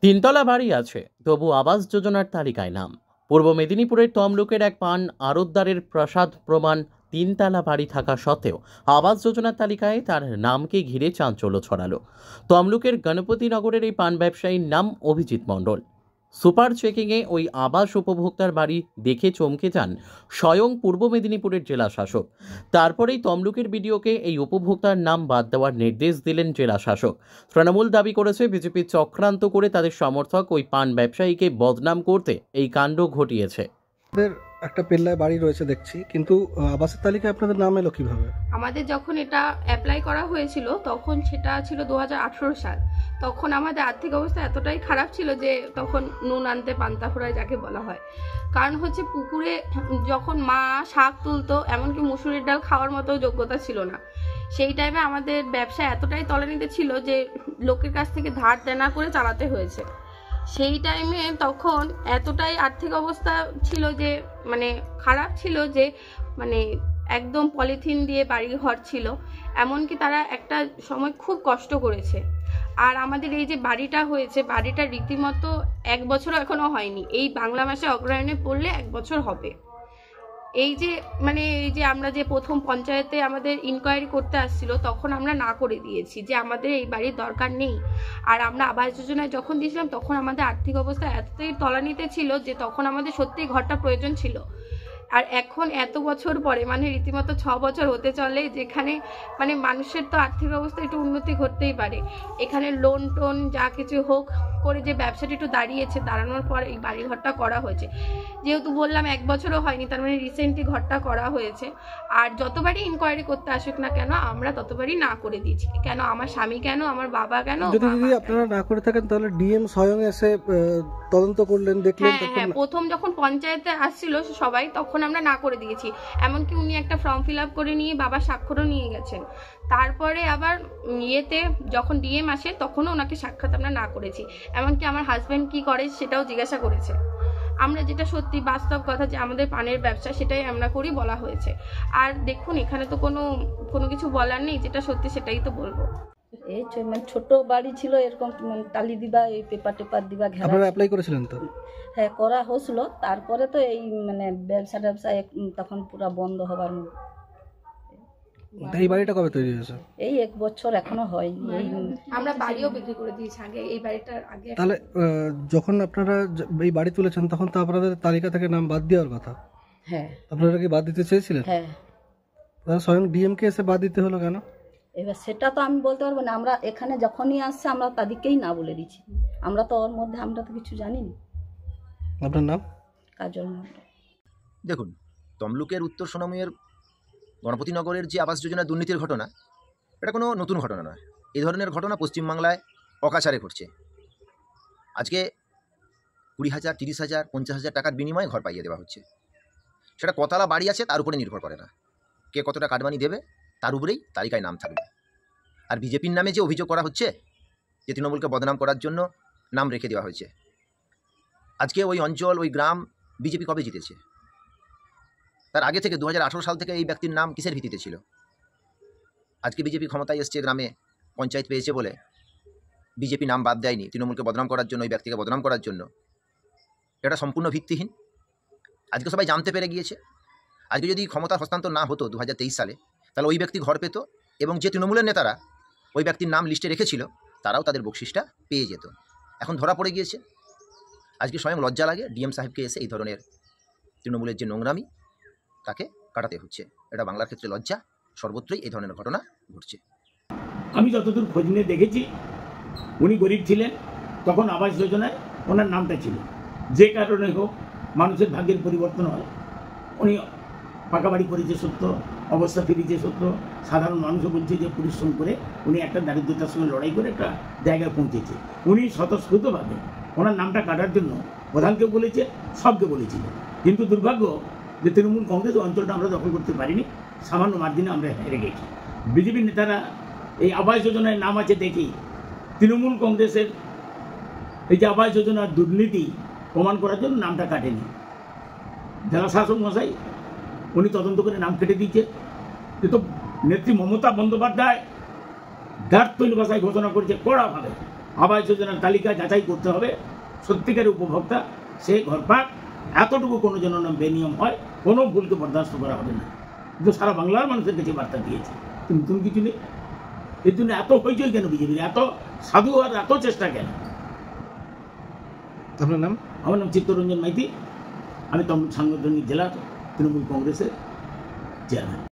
তিনতলা বাড়ি আছে, তবু আবাস যোজনার তালিকায় নাম। পূর্ব মেদিনীপুরের তমলুকের এক পান আড়তদারের প্রসাদ প্রমাণ তিনতলা বাড়ি থাকা সত্ত্বেও আবাস যোজনার তালিকায় তার নামকে ঘিরে চাঞ্চল্য ছড়ালো। তমলুকের গণপতিনগরের এই পান ব্যবসায়ীর নাম অভিজিৎ মণ্ডল। সুপার চেকিংয়ে ওই আবাস উপভোক্তার বাড়ি দেখে চমকে যান স্বয়ং পূর্ব মেদিনীপুরের জেলা শাসক। তারপরেই তমলুকের বিডিওকে এই উপভোক্তার নাম বাদ দেওয়ার নির্দেশ দিলেন জেলা শাসক। তৃণমূল দাবি করেছে বিজেপি চক্রান্ত করে তাদের সমর্থক ওই পান ব্যবসায়ীকে বদনাম করতে এই কাণ্ড ঘটিয়েছে। একটা পেল্লায় বাড়ি রয়েছে দেখছি, কিন্তু আবাসের তালিকায় আপনাদের নাম এলো কিভাবে? আমাদের যখন এটা অ্যাপ্লাই করা হয়েছিল তখন সেটা ছিল 2018 সাল। তখন আমাদের আর্থিক অবস্থা এতটাই খারাপ ছিল যে তখন নুন আনতে পান্তা ফুরায় যাকে বলা হয়। কারণ হচ্ছে পুকুরে যখন মা শাক তুলতো, এমনকি মুসুরির ডাল খাওয়ার মতো যোগ্যতা ছিল না। সেই টাইমে আমাদের ব্যবসা এতটাই তলানিতে ছিল যে লোকের কাছ থেকে ধার দেনা করে চালাতে হয়েছে। সেই টাইমে তখন এতটাই আর্থিক অবস্থা ছিল যে খারাপ ছিল যে একদম পলিথিন দিয়ে বাড়ি ঘর ছিল। এমনকি তারা একটা সময় খুব কষ্ট করেছে। আর আমাদের এই যে বাড়িটা হয়েছে, বাড়িটা রীতিমতো 1 বছরও এখনো হয়নি। এই বাংলা মাসে অগ্রহায়ণে পড়লে 1 বছর হবে। এই যে আমরা যে প্রথম পঞ্চায়েতে আমাদের ইনকোয়ারি করতে আসছিল, তখন আমরা না করে দিয়েছি যে আমাদের এই বাড়ির দরকার নেই। আর আমরা আবাস যোজনায় যখন দিয়েছিলাম তখন আমাদের আর্থিক অবস্থা এতটাই তলানিতে ছিল যে তখন আমাদের সত্যিই ঘরটা প্রয়োজন ছিল। আর এখন এত বছর পরে রীতিমতো 6 বছর হতে চলে, যেখানে মানুষের তো আর্থিক অবস্থা একটু উন্নতি ঘটতেই পারে। এখানে লোন টোন যা কিছু হোক করে যে ব্যবসাটা একটু দাঁড়িয়েছে, দাঁড়ানোর পর এই বাড়ি ঘরটা করা হয়েছে। যেহেতু বললাম 1 বছরও হয়নি, তার রিসেন্টলি ঘরটা করা হয়েছে। আর যতবারই ইনকোয়ারি করতে আসুক না কেন, আমরা ততবারই না করে দিচ্ছি। কেন আমার স্বামী, কেন আমার বাবা, কেন যদি আপনারা না করে থাকেন তাহলে ডিএম স্বয়ং এসে তদন্ত করলেন, দেখলেন? হ্যাঁ, প্রথম যখন পঞ্চায়েতে আসছিল সবাই, তখন আমরা না করে দিয়েছি। এমনকি উনি একটা ফর্ম ফিল আপ করে নিয়ে বাবার স্বাক্ষরও নিয়ে গেছেন। তারপরে আবার যখন ডিএম আসে তখনও ওনাকে সাক্ষাৎ আমরা না করেছি। এমনকি আমার হাজব্যান্ড কি করে সেটাও জিজ্ঞাসা করেছে। আমরা যেটা সত্যি বাস্তব কথা যে আমাদের পানের ব্যবসা, সেটাই আমরা করি বলা হয়েছে। আর দেখুন, এখানে তো কোনো কিছু বলার নেই, যেটা সত্যি সেটাই তো বলবো। এই ছোট বাড়ি ছিল, এরকম টালি দিবা, এই পেপার টেপার দিবা, ঘেরা। আপনারা অ্যাপ্লাই করেছিলেন তো? হ্যাঁ, করা হয়েছিল। তারপরে তো এই ব্যবসা তখন পুরো বন্ধ হবার। এই বাড়িটা কবে তৈরি হয়েছে? এই 1 বছর এখনো হয়নি। আমরা বাড়িও বিক্রি করে দিয়েছি আগে, এই বাড়িটার আগে। তাহলে যখন আপনারা এই বাড়ি তুলেছেন তখন তো আপনাদের তালিকা থেকে নাম বাদ দেওয়ার কথা। হ্যাঁ। আপনারা কি বাদ দিতে চেয়েছিলেন? হ্যাঁ। তাহলে স্বয়ং ডিএম কে এসে বাদ দিতে হলো কেন? এবার সেটা তো আমি বলতে পারবো না। আমরা এখানে যখনই আসছে আমরা তাদেরকেই না বলে দিচ্ছি। আমরা তো ওর মধ্যে আমরা তো কিছু জানি না। আপনার নাম? কাজল মণ্ডল। দেখুন, তমলুকের উত্তর সোনামুড়ির গণপতিনগরের যে আবাস যোজনা দুর্নীতির ঘটনা, এটা কোনো নতুন ঘটনা নয়। এই ধরনের ঘটনা পশ্চিমবাংলায় অকাচারে ঘটছে। আজকে 20,000, 30,000, 50,000 টাকার বিনিময়ে ঘর পাইয়ে দেওয়া হচ্ছে। সেটা কতলা বাড়ি আছে তার উপরে নির্ভর করে না, কে কতটা কাটমানি দেবে তার উপরেই তালিকায় নাম থাকবে। আর বিজেপির নামে যে অভিযোগ করা হচ্ছে যে তৃণমূলকে বদনাম করার জন্য নাম রেখে দেওয়া হয়েছে, আজকে ওই অঞ্চল, ওই গ্রাম বিজেপি কবে জিতেছে? তার আগে থেকে 2018 সাল থেকে এই ব্যক্তির নাম কিসের ভিত্তিতে ছিল? আজকে বিজেপি ক্ষমতায় এসছে, গ্রামে পঞ্চায়েত পেয়েছে বলে বিজেপি নাম বাদ দেয়নি তৃণমূলকে বদনাম করার জন্য, ওই ব্যক্তিকে বদনাম করার জন্য। এটা সম্পূর্ণ ভিত্তিহীন। আজকে সবাই জানতে পেরে গিয়েছে। আজকে যদি ক্ষমতা হস্তান্তর না হতো 2023 সালে, তাহলে ওই ব্যক্তি ঘর পেত, এবং যে তৃণমূলের নেতারা ওই ব্যক্তির নাম লিস্টে রেখেছিল তারাও তাদের বকশিসটা পেয়ে যেত। এখন ধরা পড়ে গিয়েছে। আজকে স্বয়ং লজ্জা লাগে ডিএম সাহেবকে এসে এই ধরনের তৃণমূলের যে নোংরামি, তাকে কাটাতে হচ্ছে। এটা বাংলার ক্ষেত্রে লজ্জা। সর্বত্রই এই ধরনের ঘটনা ঘটছে। আমি যতদূর খোঁজ নিয়ে দেখেছি, উনি গরিব ছিলেন, তখন আবাস যোজনায় ওনার নামটা ছিল। যে কারণে হোক মানুষের ভাগ্যের পরিবর্তন হয়। উনি পাকা বাড়ি করেছে সত্য, অবস্থা ফিরেছে সত্য। সাধারণ মানুষও বলছে যে পরিশ্রম করে উনি একটা দারিদ্রতার সঙ্গে লড়াই করে একটা জায়গায় পৌঁছেছে। উনি স্বতঃস্ফূর্তভাবে ওনার নামটা কাটার জন্য প্রধানকে বলেছে, সবকে বলেছিল। কিন্তু দুর্ভাগ্য যে তৃণমূল কংগ্রেস অঞ্চলটা আমরা দখল করতে পারিনি, সামান্য মার্জিনে আমরা হেরে গেছি। বিজেপির নেতারা এই আবাস যোজনায় নাম আছে দেখি তৃণমূল কংগ্রেসের এই যে আবাস যোজনার দুর্নীতি প্রমাণ করার জন্য নামটা কাটেনি। জেলা শাসক মশাই উনি তদন্ত করে নাম কেটে দিয়েছে। কিন্তু নেত্রী মমতা বন্দ্যোপাধ্যায় দ্বার্থহীন ভাষায় ঘোষণা করেছে কড়াভাবে আবাস যোজনার তালিকা যাচাই করতে হবে, সত্যিকারের উপভোক্তা সে ঘর পাক, এতটুকু কোনো যেন না বেনিয়ম হয়, কোনো ভুলকে বরদাস্ত করা হবে না। কিন্তু সারা বাংলার মানুষের কাছে বার্তা দিয়েছে, কিন্তু নতুন কিছু নেই। এর জন্য এত হইচই কেন বিজেপির, এত সাধু আর এত চেষ্টা কেন? আপনার নাম? আমার নাম চিত্তরঞ্জন মাইতি, আমি তমলুক সাংগঠনিক জেলা তৃণমূল কংগ্রেসের চেয়ারম্যান।